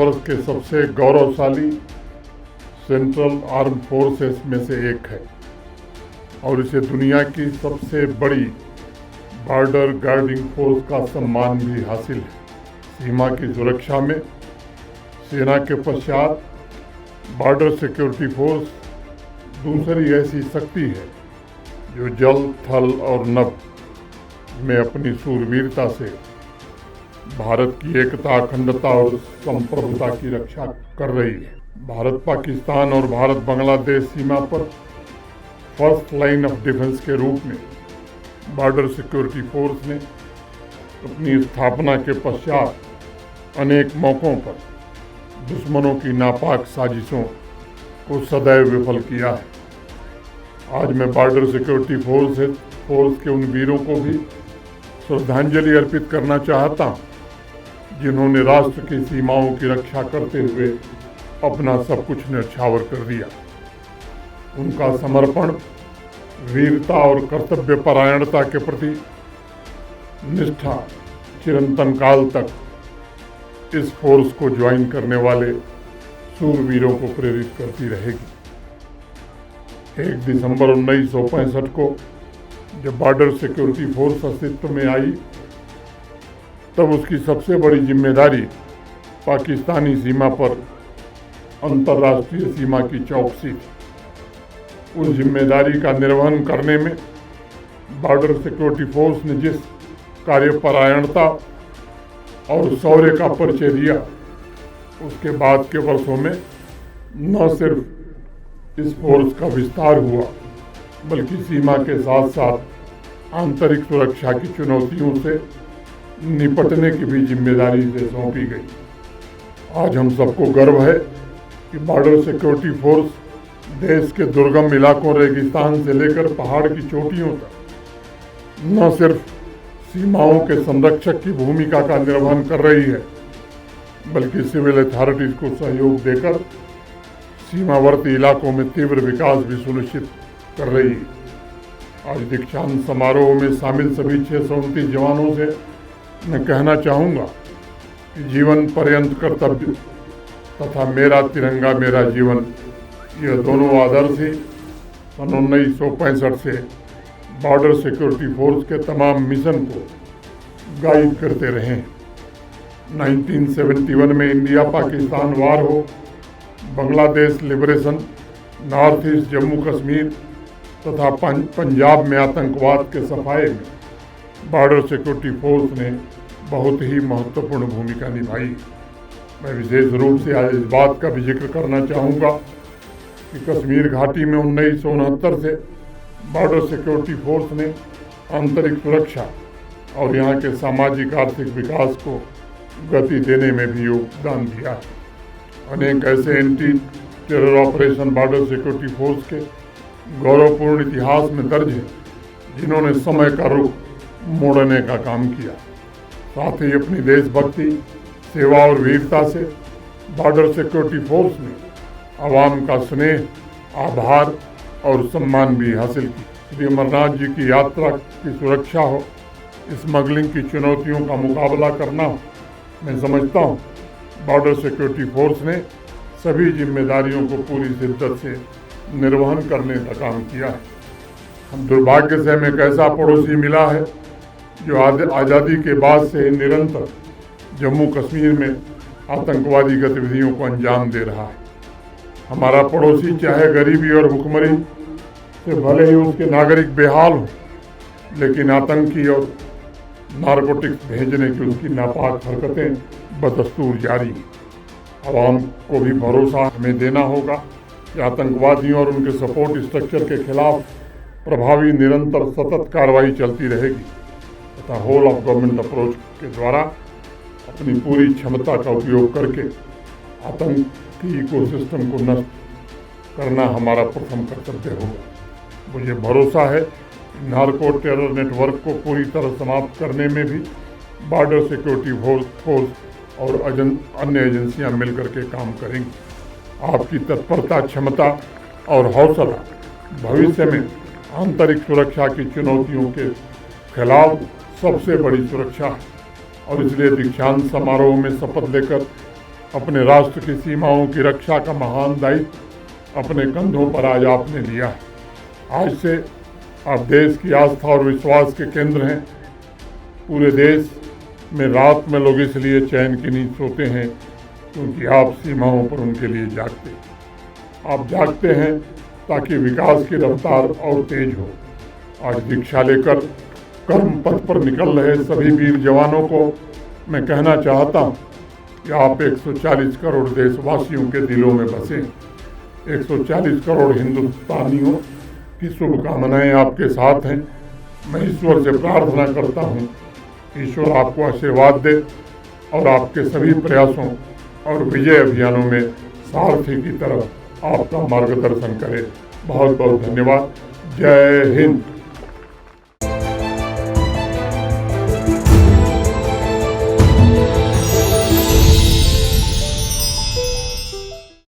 भारतवर्ष के सबसे गौरवशाली सेंट्रल आर्म फोर्सेस में से एक है और इसे दुनिया की सबसे बड़ी बॉर्डर गार्डिंग फोर्स का सम्मान भी हासिल है। सीमा की सुरक्षा में सेना के पश्चात बॉर्डर सिक्योरिटी फोर्स दूसरी ऐसी शक्ति है जो जल, थल और नभ में अपनी शूरवीरता से भारत की एकता, अखंडता और संप्रभुता की रक्षा कर रही है। भारत पाकिस्तान और भारत बांग्लादेश सीमा पर फर्स्ट लाइन ऑफ डिफेंस के रूप में बॉर्डर सिक्योरिटी फोर्स ने अपनी स्थापना के पश्चात अनेक मौक़ों पर दुश्मनों की नापाक साजिशों को सदैव विफल किया है। आज मैं बॉर्डर सिक्योरिटी फोर्स के उन वीरों को भी श्रद्धांजलि अर्पित करना चाहता हूँ जिन्होंने राष्ट्र की सीमाओं की रक्षा करते हुए अपना सब कुछ न्यौछावर कर दिया। उनका समर्पण, वीरता और कर्तव्य परायणता के प्रति निष्ठा चिरंतन काल तक इस फोर्स को ज्वाइन करने वाले शूरवीरों को प्रेरित करती रहेगी। 1 दिसंबर 1965 को जब बॉर्डर सिक्योरिटी फोर्स अस्तित्व में आई तब उसकी सबसे बड़ी जिम्मेदारी पाकिस्तानी सीमा पर अंतर्राष्ट्रीय सीमा की चौकसी थी। उस जिम्मेदारी का निर्वहन करने में बॉर्डर सिक्योरिटी फोर्स ने जिस कार्यपरायणता और शौर्य का परिचय दिया, उसके बाद के वर्षों में न सिर्फ इस फोर्स का विस्तार हुआ बल्कि सीमा के साथ साथ आंतरिक सुरक्षा की चुनौतियों से निपटने की भी जिम्मेदारी से सौंपी गई। आज हम सबको गर्व है कि बॉर्डर सिक्योरिटी फोर्स देश के दुर्गम इलाकों, रेगिस्तान से लेकर पहाड़ की चोटियों तक न सिर्फ सीमाओं के संरक्षक की भूमिका का निर्वहन कर रही है बल्कि सिविल अथॉरिटीज को सहयोग देकर सीमावर्ती इलाकों में तीव्र विकास भी सुनिश्चित कर रही है। आज दीक्षांत समारोह में शामिल सभी 629 जवानों से मैं कहना चाहूँगा कि जीवन पर्यंत कर्तव्य तथा मेरा तिरंगा मेरा जीवन, यह दोनों आदर्श ही सन 1965 से बॉर्डर सिक्योरिटी फोर्स के तमाम मिशन को गाइड करते रहे हैं। 1971 में इंडिया पाकिस्तान वार हो, Bangladesh liberation, north east Jammu Kashmir तथा पंजाब में आतंकवाद के सफाए में बॉर्डर सिक्योरिटी फोर्स ने बहुत ही महत्वपूर्ण भूमिका निभाई। मैं विशेष रूप से आज इस बात का भी जिक्र करना चाहूँगा कि कश्मीर घाटी में 1969 से बॉर्डर सिक्योरिटी फोर्स ने आंतरिक सुरक्षा और यहाँ के सामाजिक आर्थिक विकास को गति देने में भी योगदान दिया है। अनेक ऐसे anti terror operation border security force के गौरवपूर्ण इतिहास में दर्ज है जिन्होंने समय का रुख मोड़ने का काम किया। साथ ही अपनी देशभक्ति, सेवा और वीरता से बॉर्डर सिक्योरिटी फोर्स ने आवाम का स्नेह, आभार और सम्मान भी हासिल की। श्री अमरनाथ जी की यात्रा की सुरक्षा हो, स्मगलिंग की चुनौतियों का मुकाबला करना हो, मैं समझता हूँ बॉर्डर सिक्योरिटी फोर्स ने सभी जिम्मेदारियों को पूरी शिद्दत से निर्वहन करने का काम किया है। हम दुर्भाग्य से हमें एक ऐसा पड़ोसी मिला है जो आज़ादी के बाद से निरंतर जम्मू कश्मीर में आतंकवादी गतिविधियों को अंजाम दे रहा है। हमारा पड़ोसी चाहे गरीबी और भुखमरी से भले ही उसके नागरिक बेहाल हों, लेकिन आतंकी और नारकोटिक्स भेजने की उसकी नापाक हरकतें बदस्तूर जारी हैं। आवाम को भी भरोसा हमें देना होगा कि आतंकवादियों और उनके सपोर्ट स्ट्रक्चर के खिलाफ प्रभावी, निरंतर, सतत कार्रवाई चलती रहेगी तथा होल ऑफ गवर्नमेंट अप्रोच के द्वारा अपनी पूरी क्षमता का उपयोग करके आतंकी इकोसिस्टम को नष्ट करना हमारा प्रथम कर्तव्य होगा। मुझे भरोसा है कि नार्को टेरर नेटवर्क को पूरी तरह समाप्त करने में भी बॉर्डर सिक्योरिटी फोर्स और अन्य एजेंसियां मिलकर के काम करेंगी। आपकी तत्परता, क्षमता और हौसला भविष्य में आंतरिक सुरक्षा की चुनौतियों के खिलाफ सबसे बड़ी सुरक्षा है और इसलिए दीक्षांत समारोह में शपथ लेकर अपने राष्ट्र की सीमाओं की रक्षा का महान दायित्व अपने कंधों पर आज आपने लिया है। आज से आप देश की आस्था और विश्वास के केंद्र हैं। पूरे देश में रात में लोग इसलिए चैन की नींद सोते हैं क्योंकि आप सीमाओं पर उनके लिए जागते। आप जागते हैं ताकि विकास की रफ्तार और तेज हो। आज दीक्षा लेकर कर्म पथ पर निकल रहे सभी वीर जवानों को मैं कहना चाहता हूँ कि आप 140 करोड़ देशवासियों के दिलों में बसे। 140 करोड़ हिंदुस्तानियों की शुभकामनाएं आपके साथ हैं। मैं ईश्वर से प्रार्थना करता हूँ, ईश्वर आपको आशीर्वाद दे और आपके सभी प्रयासों और विजय अभियानों में सारथी की तरह आपका मार्गदर्शन करे। बहुत बहुत धन्यवाद। जय हिंद।